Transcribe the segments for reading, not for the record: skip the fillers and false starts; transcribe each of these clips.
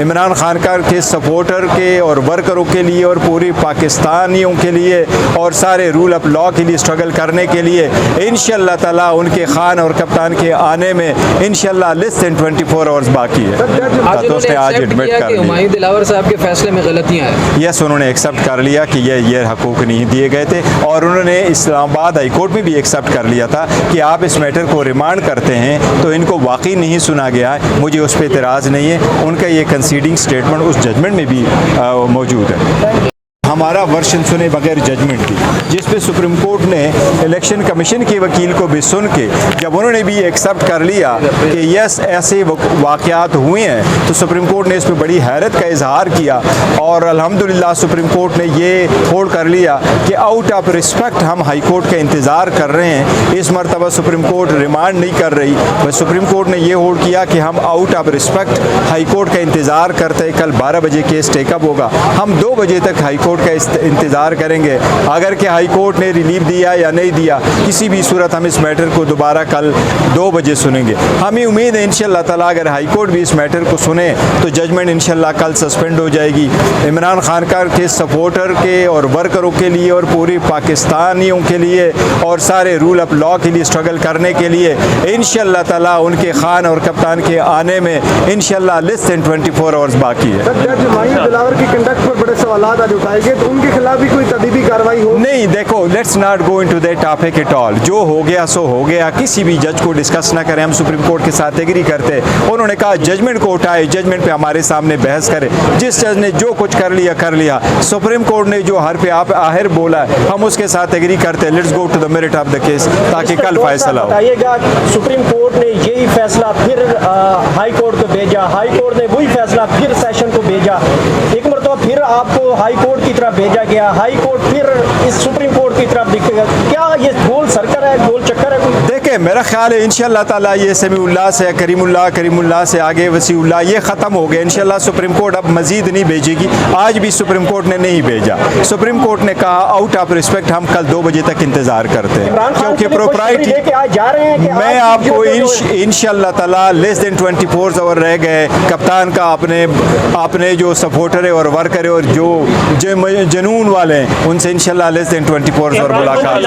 इमरान खान के सपोर्टर के और वर्करों के लिए और पूरी पाकिस्तानियों के लिए और सारे रूल ऑफ लॉ के लिए स्ट्रगल करने के लिए इंशाअल्लाह ताला उनके खान और कप्तान के आने में इंशाअल्लाह लेस देन 24 आवर्स बाकी है। तो उसने आज एडमिट कर लिया हुमायूं दिलावर साहब के फैसले में गलतियाँ हैं। यस, उन्होंने एक्सेप्ट कर लिया कि ये हकूक़ नहीं दिए गए थे और उन्होंने इस्लामाबाद हाई कोर्ट में भी एक्सेप्ट कर लिया था कि आप इस मैटर को रिमांड करते हैं तो इनको वाकई नहीं सुना गया है। मुझे उस पर एतराज़ नहीं है। उनका ये कंसीडिंग स्टेटमेंट उस जजमेंट में भी मौजूद है। हमारा वर्शन सुने बगैर जजमेंट की, जिस पे सुप्रीम कोर्ट ने इलेक्शन कमीशन के वकील को भी सुन के जब उन्होंने भी एक्सेप्ट कर लिया कि यस ऐसे वाक़यात हुए हैं तो सुप्रीम कोर्ट ने इस पर बड़ी हैरत का इजहार किया और अल्हम्दुलिल्लाह सुप्रीम कोर्ट ने ये होल्ड कर लिया कि आउट ऑफ रिस्पेक्ट हम हाई कोर्ट का इंतज़ार कर रहे हैं। इस मरतबा सुप्रीम कोर्ट रिमांड नहीं कर रही, बस सुप्रीम कोर्ट ने ये होल्ड किया कि हम out of respect high court का इंतज़ार करते। कल 12 बजे केस टेकअप होगा, हम 2 बजे तक हाई कोर्ट का इंतज़ार करेंगे। अगर कि हाई कोर्ट ने रिलीफ दिया या नहीं दिया, किसी भी सूरत हम इस मैटर को दोबारा कल 2 बजे सुनेंगे। हमें उम्मीद है इंशाअल्लाह ताला अगर हाई कोर्ट भी इस मैटर को सुने तो जजमेंट इंशाअल्लाह कल सस्पेंड हो जाएगी। इमरान खान के सपोर्टर के और वर्करों के लिए और पूरी पाकिस्तानियों के लिए और सारे रूल ऑफ लॉ के लिए स्ट्रगल करने के लिए इंशाअल्लाह ताला उनके खान और कप्तान के आने में इंशाअल्लाह लेस देन 24 आवर्स बाकी है। जज हुमायूं दिलावर की कंडक्ट पर बड़े सवाल आज उठाएंगे तो उनके खिलाफ भी कोई तदीबी कार्रवाई हो? नहीं, देखो let's not go into that topic at all. जो हो गया सो हो गया, किसी भी जज को डिस्कस ना करें। हम सुप्रीम कोर्ट के साथ एग्री करते। उन्होंने कहा जजमेंट को उठाए, जजमेंट पे हमारे सामने बहस करें। जिस जज ने जो कुछ कर लिया। सुप्रीम कोर्ट ने जो हर पे आप आहिर बोला है हम उसके साथ एग्री करते हैं। Let's go to the merit of the case ताकि कल फैसला हो। बताइएगा, सुप्रीम कोर्ट ने यही फैसला फिर हाई कोर्ट को भेजा, हाई कोर्ट ने वही फैसला फिर सेशन को भेजा, एक मरतबा फिर आपको हाई कोर्ट की तरफ भेजा गया, हाई कोर्ट फिर इस सुप्रीम कोर्ट की तरफ दिखेगा। क्या ये गोल सर्कल है, गोल चक्कर है? देखिए मेरा ख्याल है इंशाअल्लाह ताला ये समीउल्लाह से करीमुल्लाह से आगे वसीउल्लाह ये ख़त्म हो गया। इंशाअल्लाह सुप्रीम कोर्ट अब मजीद नहीं भेजेगी। आज भी सुप्रीम कोर्ट ने नहीं भेजा। सुप्रीम कोर्ट ने कहा आउट ऑफ रिस्पेक्ट हम कल 2 बजे तक इंतजार करते हैं क्योंकि प्रोप्राइटी मैं आपको इंशाअल्लाह ताला लेस देन 24 आवर रह गए। कप्तान का अपने जो सपोर्टर है और वर्कर है और जो जनून वाले हैं उनसे इंशाअल्लाह लेस देन 24 आवर मुलाकात।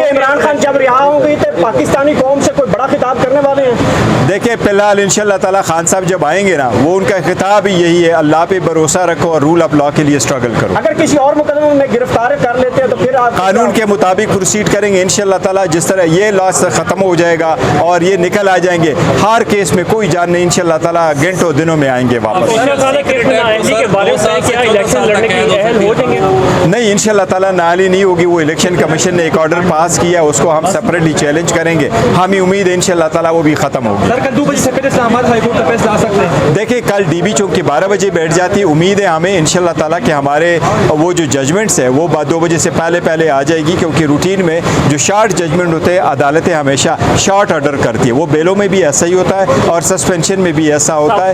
इमरान खान जब रिहा होंगे तो पाकिस्तानी कौम से कोई बड़ा खिताब करने वाले हैं? देखिए फिलहाल इंशाअल्लाह ताला खान साहब जब आएंगे ना वो उनका खिताब ही यही है, अल्लाह पे भरोसा रखो और रूल ऑफ लॉ के लिए स्ट्रगल करो। अगर किसी और मुकदमे में गिरफ्तार कर लेते हैं तो फिर आप कानून के मुताबिक प्रोसीड करेंगे इंशाअल्लाह ताला। जिस तरह ये लॉ खत्म हो जाएगा और ये निकल आ जाएंगे, हर केस में कोई जान नहीं, इंशाअल्लाह ताला घंटों दिनों में आएंगे वापस। नहीं, इंशाअल्लाह ताला नाली नहीं होगी। वो इलेक्शन कमीशन ने एक ऑर्डर पास किया, उसको हम सेपरेटली चैलेंज करेंगे। हमें उम्मीद है इंशाअल्लाह ताला वो भी खत्म होगी। कल 2 बजे से पहले इस्लामाबाद हाई कोर्ट का फैसला आ सकते हैं। देखिए कल डीबी चौक के 12 बजे बैठ जाती है। उम्मीद है हमें इंशाअल्लाह ताला कि हमारे वो जो जजमेंट्स है वो 2 बजे से पहले आ जाएगी क्योंकि रूटीन में जो शॉर्ट जजमेंट होते हैं अदालतें हमेशा शॉर्ट ऑर्डर करती है। वो बेलों में भी ऐसा ही होता है और सस्पेंशन में भी ऐसा होता है।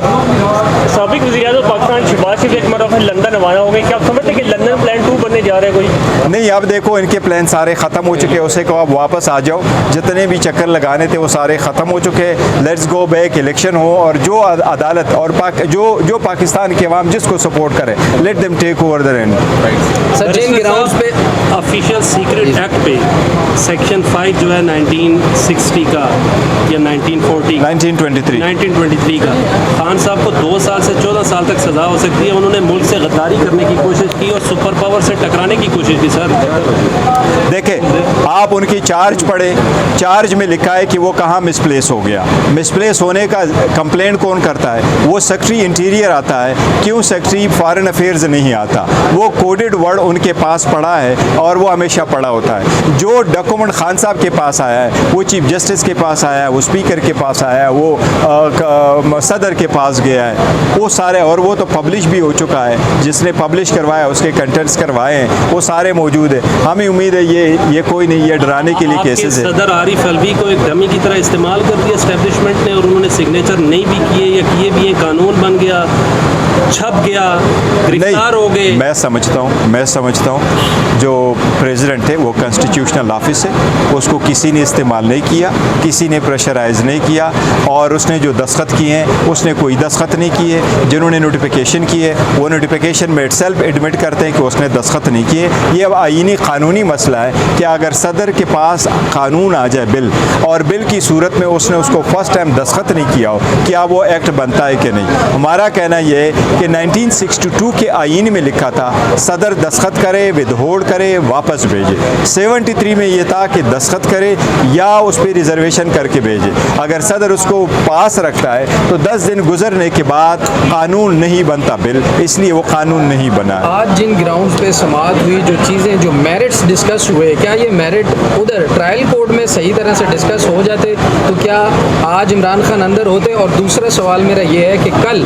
साबिक वज़ीर-ए-आज़म पाकिस्तान शहबाज शरीफ एक मरतबा लंदन रवाना हो गए। क्या आप समझते हैं कि लंदन प्लान 2 बनने जा रहे हैं कोई? नहीं, अब देखो इनके प्लान सारे ख़त्म हो चुके हैं। उसे कहो आप वापस आ जाओ, जितने भी चक्कर लगाने थे वो सारे ख़त्म हो चुके हैं। लेट्स गो बैक, इलेक्शन हो और जो अदालत और जो पाकिस्तान के अवाम जिसको सपोर्ट करे let them take over the reign. Sir जिन ग्राउंड्स पे ऑफिशियल सीक्रेट एक्ट पे सेक्शन 5 जो है 1960 का या 1923 का, खान साहब को 2 साल से 14 साल तक सज़ा हो सकती है। उन्होंने मुल्क से गद्दारी करने की कोशिश की और सुपर पावर से टकराने की कोशिश की। सर देखें आप उनकी चार्ज पढ़े, चार्ज में लिखा है कि वो कहाँ मिसप्लेस हो गया। मिसप्लेस होने का कंप्लेंट कौन करता है? वो सेक्रेटरी इंटीरियर आता है। क्यों सेक्रेटरी फॉरेन अफेयर्स नहीं आता? वो कोडेड वर्ड उनके पास पड़ा है और वो हमेशा पड़ा होता है। जो डॉक्यूमेंट खान साहब के पास आया है वो चीफ जस्टिस के पास आया है, वो स्पीकर के पास आया है, वो सदर के पास गया है, वो सारे, और वो तो पब्लिश भी हो चुका है। जिसने पब्लिश करवाया उसके कंटेंट्स करवाए हैं वो सारे मौजूद है। हमें उम्मीद है ये कोई नहीं, ये डराने के लिए केसेस है। सदर आरिफ अलवी को एक डमी की तरह इस्तेमाल कर दिया एस्टेब्लिशमेंट ने और उन्होंने सिग्नेचर नहीं भी किए या किए भी, कानून बन गया। छप गया, गिरफ्तार हो गए। मैं समझता हूँ जो प्रेसिडेंट थे वो कॉन्स्टिट्यूशनल ऑफिस है, उसको किसी ने इस्तेमाल नहीं किया, किसी ने प्रेशराइज नहीं किया, और उसने जो दस्तखत किए हैं उसने कोई दस्तखत नहीं किए। जिन्होंने नोटिफिकेशन किए वो नोटिफिकेशन में इटसेल्फ एडमिट करते हैं कि उसने दस्तखत नहीं किए। ये अब आईनी कानूनी मसला है कि अगर सदर के पास कानून आ जाए बिल, और बिल की सूरत में उसने उसको फर्स्ट टाइम दस्तखत नहीं किया हो, क्या वो एक्ट बनता है कि नहीं। हमारा कहना यह है कि 1962 के आईन में लिखा था सदर दस्तखत करे, विदहोल्ड करे, वापस भेजे। 73 में ये था कि दस्तखत करे या उस पर रिजर्वेशन करके भेजे। अगर सदर उसको पास रखता है तो 10 दिन गुजरने के बाद कानून नहीं बनता बिल, इसलिए वो कानून नहीं बना। आज जिन ग्राउंड्स पे समाअत हुई, जो चीज़ें, जो मेरिट्स डिस्कस हुए, क्या ये मेरिट उधर ट्रायल कोर्ट में सही तरह से डिस्कस हो जाते तो क्या आज इमरान खान अंदर होते। और दूसरा सवाल मेरा ये है कि कल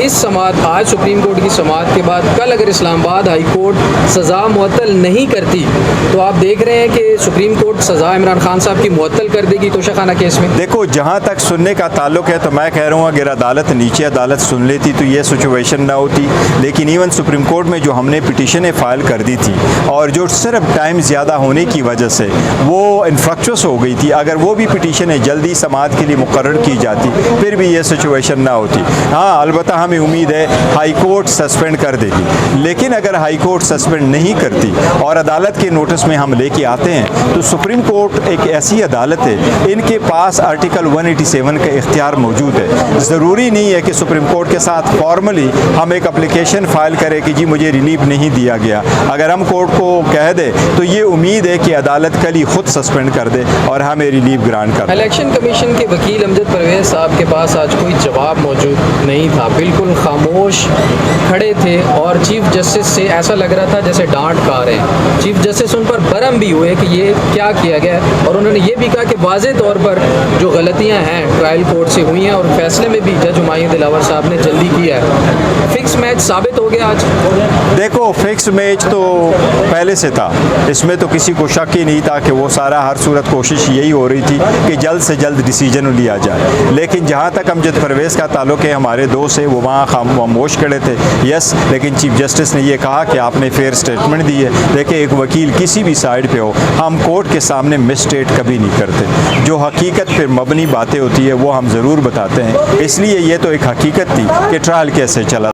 इस समाअत, आज सुप्रीम कोर्ट की समाअत के बाद कल अगर इस्लामाबाद हाई कोर्ट सज़ा मुअत्तल नहीं करती तो आप देख रहे हैं कि सुप्रीम कोर्ट सज़ा इमरान खान साहब की मुअत्तल कर देगी तोशाखाना केस में। देखो, जहाँ तक सुनने का ताल्लुक है तो मैं कह रहा हूँ अगर अदालत नीचे अदालत सुन लेती तो ये सिचुएशन ना होती। लेकिन इवन सुप्रीम कोर्ट में जो हमने पिटीशनें फ़ाइल कर दी थी और जो सिर्फ टाइम ज़्यादा होने की वजह से वो इन्फ्रक्चुअस हो गई थी, अगर वो भी पिटीशनें जल्दी समाअत के लिए मुकर्रर की जाती फिर भी ये सिचुएशन ना होती। हाँ, अलबत्ता हमें उम्मीद है हाई कोर्ट सस्पेंड कर देगी, लेकिन अगर हाई कोर्ट सस्पेंड नहीं करती और अदालत के नोटिस में हम लेके आते हैं तो सुप्रीम कोर्ट एक ऐसी अदालत है, इनके पास आर्टिकल 187 का इख्तियार मौजूद है। ज़रूरी नहीं है कि सुप्रीम कोर्ट के साथ फॉर्मली हम एक एप्लीकेशन फ़ाइल करें कि जी मुझे रिलीफ नहीं दिया गया। अगर हम कोर्ट को कह दे तो ये उम्मीद है कि अदालत कल ही खुद सस्पेंड कर दे और हमें रिलीफ ग्रांट कर दे। इलेक्शन कमीशन के वकील अमजद परवेज़ साहब के पास आज कोई जवाब मौजूद नहीं था, बिल्कुल खामोश खड़े थे और चीफ जस्टिस से ऐसा लग रहा था जैसे डांट खा रहे हैं। चीफ जस्टिस उन पर बरम भी हुए कि ये क्या किया गया, और उन्होंने ये भी कहा कि वाज़े तौर पर जो गलतियां हैं ट्रायल कोर्ट से हुई हैं और फैसले में भी जज हुमायूं दिलावर साहब ने जल्दी किया है। फिक्स मैच साबित हो गया आज। देखो, फिक्स मैच तो पहले से था, इसमें तो किसी को शक ही नहीं था कि वो सारा हर सूरत कोशिश यही हो रही थी कि जल्द से जल्द डिसीजन लिया जाए। लेकिन जहाँ तक अमजद परवेज़ का ताल्लुक है, हमारे दोस्त है वो वहाँ खामोश खड़े थे, यस, लेकिन चीफ जस्टिस ने ये कहा कि आपने फेयर स्टेटमेंट दी है। देखिए, एक वकील किसी भी साइड पे हो, हम कोर्ट के सामने मिसस्टेट कभी नहीं करते। जो हकीकत पर मबनी बातें होती है वो हम ज़रूर बताते हैं। इसलिए ये तो एक हकीकत थी कि ट्रायल कैसे चला।